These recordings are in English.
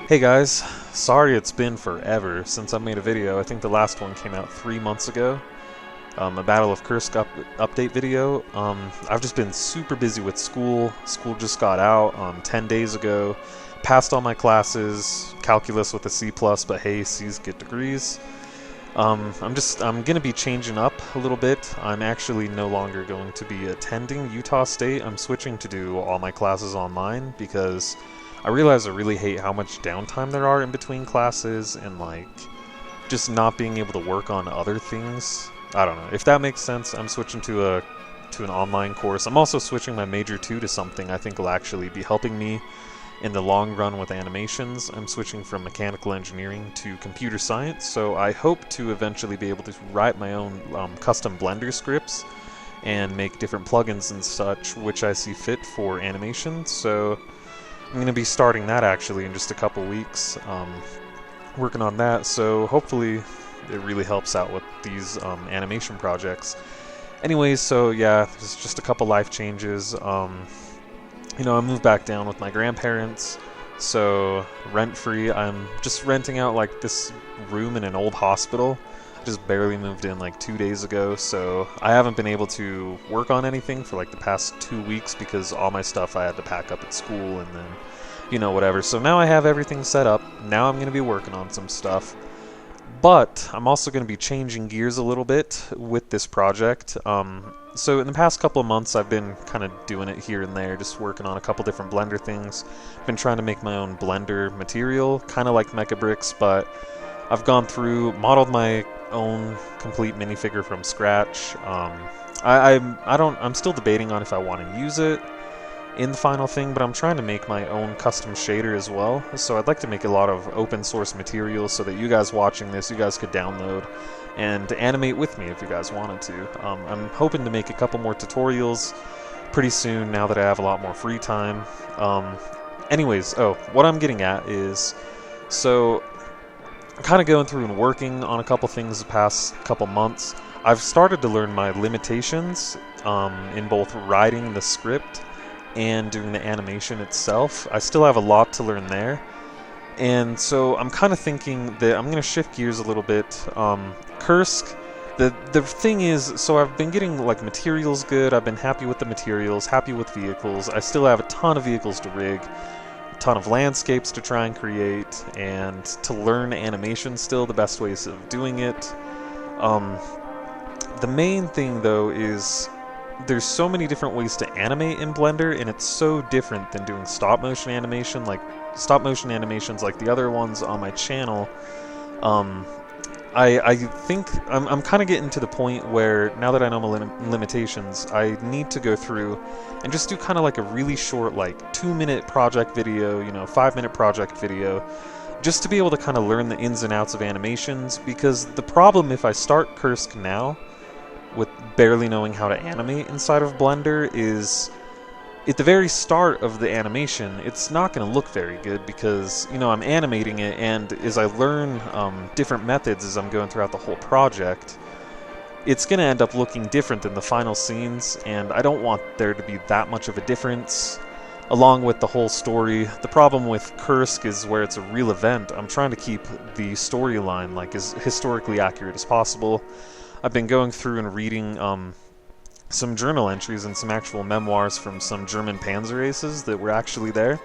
Hey guys, sorry it's been forever since I made a video. I think the last one came out 3 months ago. A Battle of Kursk update video. I've just been super busy with school. School just got out 10 days ago. Passed all my classes, calculus with a C+, but hey, C's get degrees. I'm gonna be changing up a little bit. I'm actually no longer going to be attending Utah State. I'm switching to do all my classes online because I realize I really hate how much downtime there are in between classes and like just not being able to work on other things. I don't know if that makes sense. I'm switching to an online course. I'm also switching my major 2 to something I think will actually be helping me in the long run with animations. I'm switching from mechanical engineering to computer science, so I hope to eventually be able to write my own custom Blender scripts and make different plugins and such which I see fit for animation. So I'm going to be starting that actually in just a couple weeks, working on that, so hopefully it really helps out with these animation projects. Anyways, so yeah, there's just a couple life changes. You know, I moved back down with my grandparents, so rent-free. I'm just renting out like this room in an old hospital. I just barely moved in like 2 days ago, so I haven't been able to work on anything for like the past 2 weeks because all my stuff I had to pack up at school and then, you know, whatever. So now I have everything set up. Now I'm going to be working on some stuff. But I'm also going to be changing gears a little bit with this project. So in the past couple of months I've been kind of doing it here and there, just working on a couple different Blender things. Been trying to make my own Blender material, kind of like Mecha Bricks, but I've gone through, modeled my own complete minifigure from scratch. I'm still debating on if I want to use it in the final thing, but I'm trying to make my own custom shader as well. So I'd like to make a lot of open source materials so that you guys watching this, you guys could download and animate with me if you guys wanted to. I'm hoping to make a couple more tutorials pretty soon now that I have a lot more free time. Anyways, what I'm getting at is, so I'm kind of going through and working on a couple things the past couple months. I've started to learn my limitations in both writing the script and doing the animation itself. I still have a lot to learn there. And so I'm kind of thinking that I'm going to shift gears a little bit. Kursk, the thing is, so I've been getting like materials good. I've been happy with the materials, happy with vehicles. I still have a ton of vehicles to rig, a ton of landscapes to try and create, and to learn animation still, the best ways of doing it. The main thing though is there's so many different ways to animate in Blender, and it's so different than doing stop motion animation, like stop motion animations like the other ones on my channel. I think I'm kind of getting to the point where now that I know my limitations, I need to go through and just do kind of like a really short, like 2-minute project video, you know, 5-minute project video, just to be able to kind of learn the ins and outs of animations. Because the problem if I start Kursk now with barely knowing how to animate inside of Blender is, at the very start of the animation, it's not going to look very good because, you know, I'm animating it, and as I learn different methods as I'm going throughout the whole project, it's going to end up looking different than the final scenes, and I don't want there to be that much of a difference along with the whole story. The problem with Kursk is where it's a real event. I'm trying to keep the storyline like as historically accurate as possible. I've been going through and reading some journal entries and some actual memoirs from some German panzer aces that were actually there.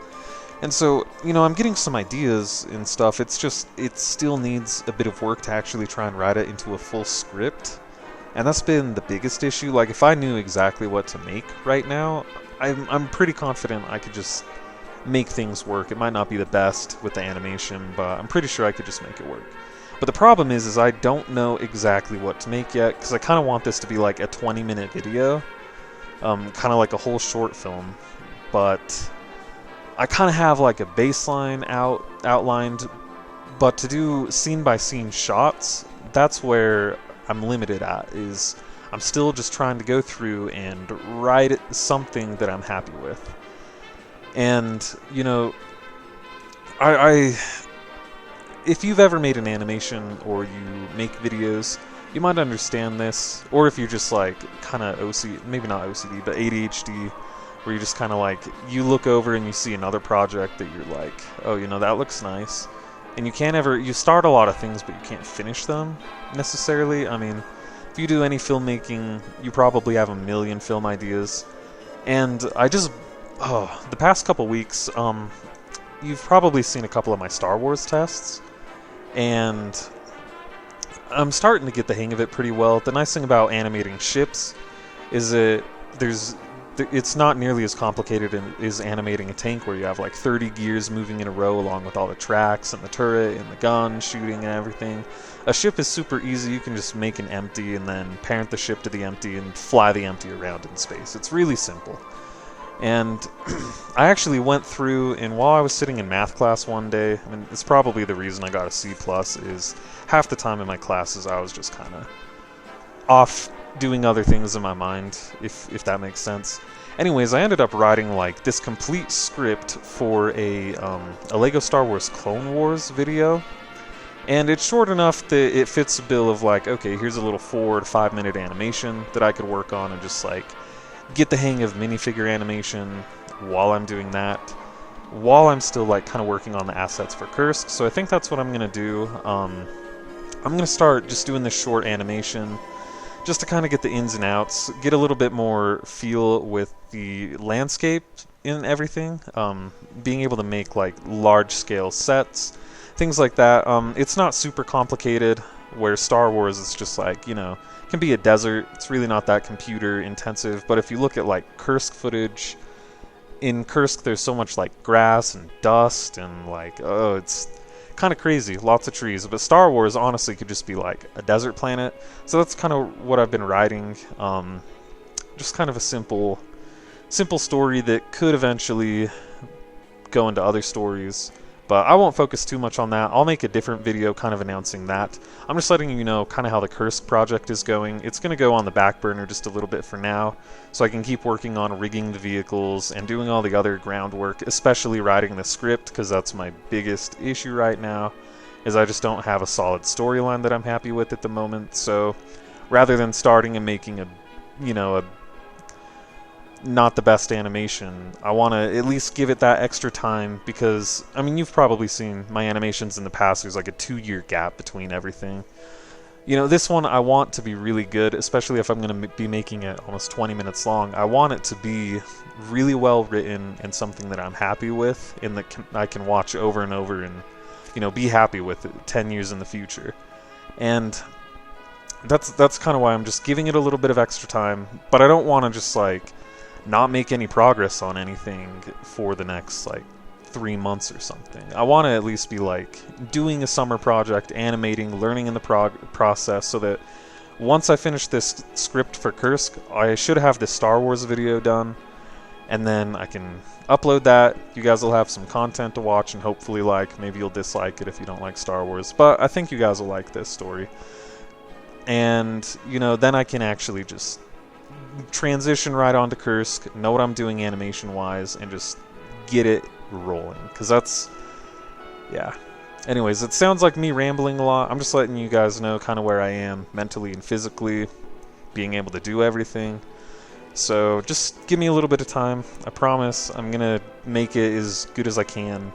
And so, you know, I'm getting some ideas and stuff. It's just, it still needs a bit of work to actually try and write it into a full script. And that's been the biggest issue. Like, if I knew exactly what to make right now, I'm pretty confident I could just make things work. It might not be the best with the animation, but I'm pretty sure I could just make it work. But the problem is I don't know exactly what to make yet, because I kind of want this to be like a 20-minute video, kind of like a whole short film. But I kind of have like a baseline outlined, but to do scene-by-scene shots, that's where I'm limited at, is I'm still just trying to go through and write something that I'm happy with. And, you know, if you've ever made an animation or you make videos, you might understand this. Or if you're just like kind of OCD, maybe not OCD, but ADHD, where you just kind of like, you look over and you see another project that you're like, oh, you know, that looks nice. And you can't ever, you start a lot of things, but you can't finish them necessarily. I mean, if you do any filmmaking, you probably have a million film ideas. And I just, the past couple weeks, you've probably seen a couple of my Star Wars tests. And I'm starting to get the hang of it pretty well. The nice thing about animating ships is that it's not nearly as complicated as animating a tank, where you have like 30 gears moving in a row along with all the tracks and the turret and the gun shooting and everything. A ship is super easy. You can just make an empty and then parent the ship to the empty and fly the empty around in space. It's really simple. And I actually went through, and while I was sitting in math class one day, I mean, it's probably the reason I got a C+, is half the time in my classes I was just kind of off doing other things in my mind, if that makes sense. Anyways, I ended up writing like this complete script for a Lego Star Wars Clone Wars video, and it's short enough that it fits the bill of like, okay, here's a little 4 to 5 minute animation that I could work on and just like get the hang of minifigure animation while I'm doing that, while I'm still like kind of working on the assets for Kursk. So I think that's what I'm gonna do. I'm gonna start just doing this short animation just to kind of get the ins and outs, get a little bit more feel with the landscape and everything, being able to make like large scale sets, things like that. It's not super complicated, where Star Wars is just like, you know, can be a desert. It's really not that computer intensive. But if you look at like Kursk footage, in Kursk there's so much like grass and dust and like, oh, it's kind of crazy, lots of trees. But Star Wars honestly could just be like a desert planet. So that's kind of what I've been writing. Just kind of a simple story that could eventually go into other stories. But I won't focus too much on that. I'll make a different video kind of announcing that. I'm just letting you know kind of how the Kursk project is going. It's going to go on the back burner just a little bit for now, so I can keep working on rigging the vehicles and doing all the other groundwork, especially writing the script, because that's my biggest issue right now, is I just don't have a solid storyline that I'm happy with at the moment. So rather than starting and making a not the best animation, I want to at least give it that extra time, because, I mean, you've probably seen my animations in the past. There's like a 2-year gap between everything. You know, this one I want to be really good, especially if I'm going to be making it almost 20 minutes long. I want it to be really well written and something that I'm happy with, and that I can watch over and over and, you know, be happy with it 10 years in the future. And that's kind of why I'm just giving it a little bit of extra time, but I don't want to just like not make any progress on anything for the next like 3 months or something. I want to at least be like doing a summer project, animating, learning in the process, so that once I finish this script for Kursk, I should have this Star Wars video done, and then I can upload that. You guys will have some content to watch and hopefully like. Maybe you'll dislike it if you don't like Star Wars, but I think you guys will like this story. And, you know, then I can actually just transition right onto Kursk, know what I'm doing animation-wise, and just get it rolling. Because that's, yeah. Anyways, it sounds like me rambling a lot. I'm just letting you guys know kind of where I am mentally and physically, being able to do everything. So just give me a little bit of time. I promise I'm going to make it as good as I can.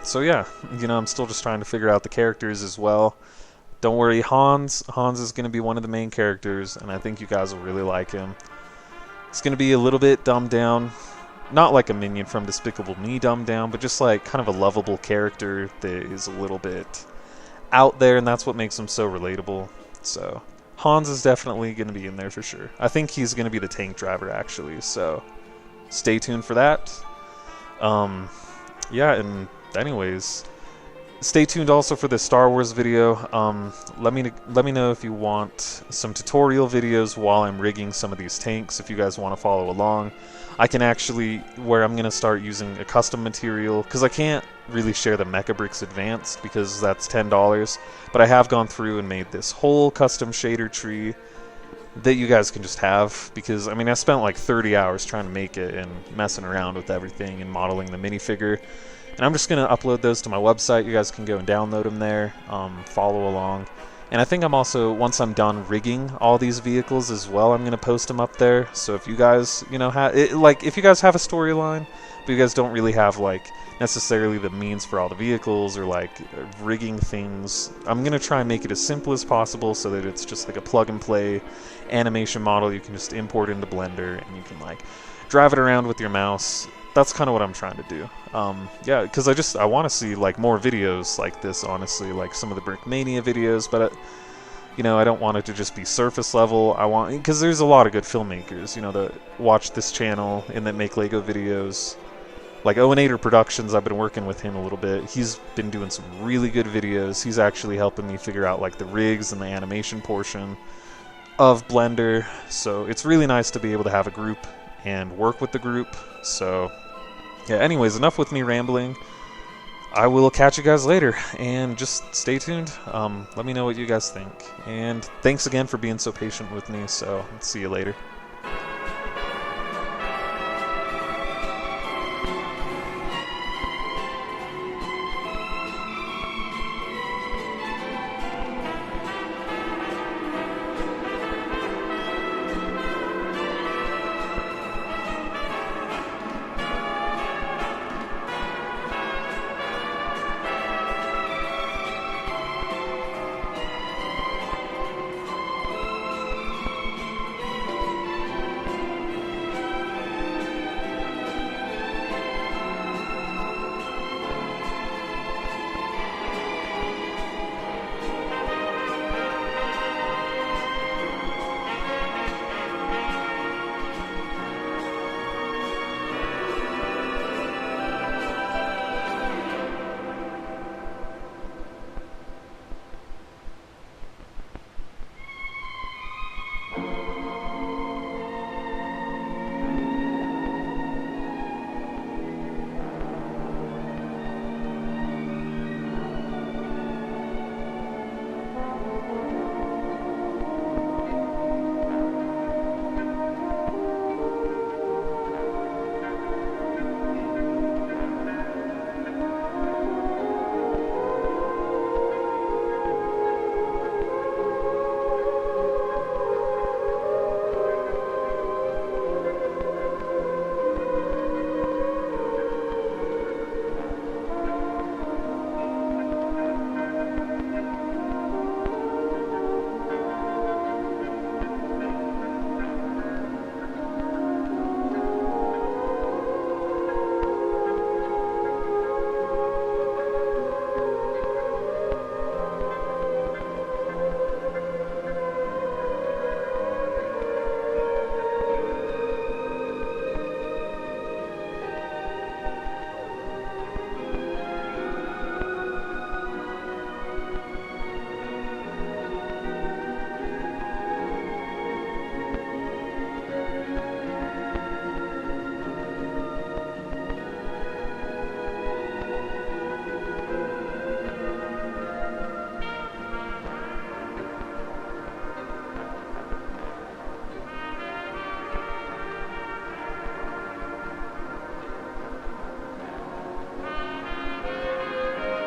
So yeah, you know, I'm still just trying to figure out the characters as well. Don't worry, Hans is going to be one of the main characters, and I think you guys will really like him. It's going to be a little bit dumbed down. Not like a minion from Despicable Me dumbed down, but just like kind of a lovable character that is a little bit out there, and that's what makes him so relatable. So Hans is definitely going to be in there for sure. I think he's going to be the tank driver, actually, so stay tuned for that. Yeah, and anyways, stay tuned also for the Star Wars video. Let me know if you want some tutorial videos while I'm rigging some of these tanks, if you guys want to follow along. I can actually, where I'm going to start using a custom material, because I can't really share the Mecha Bricks Advanced because that's $10, but I have gone through and made this whole custom shader tree that you guys can just have, because, I mean, I spent like 30 hours trying to make it and messing around with everything and modeling the minifigure. And I'm just going to upload those to my website. You guys can go and download them there, follow along. And I think I'm also, once I'm done rigging all these vehicles as well, I'm going to post them up there. So if you guys, you know, if you guys have a storyline, but you guys don't really have, like, necessarily the means for all the vehicles or, like, rigging things, I'm going to try and make it as simple as possible so that it's just, like, a plug-and-play animation model you can just import into Blender and you can, like, drive it around with your mouse. That's kind of what I'm trying to do. Yeah, because I want to see, like, more videos like this, honestly, like some of the Brickmania videos, but, you know, I don't want it to just be surface level. Because there's a lot of good filmmakers, you know, that watch this channel and that make Lego videos. Like Owenator Productions, I've been working with him a little bit. He's been doing some really good videos. He's actually helping me figure out, like, the rigs and the animation portion of Blender. So it's really nice to be able to have a group and work with the group. So yeah, anyways, enough with me rambling. I will catch you guys later, and just stay tuned. Let me know what you guys think. And thanks again for being so patient with me, so see you later.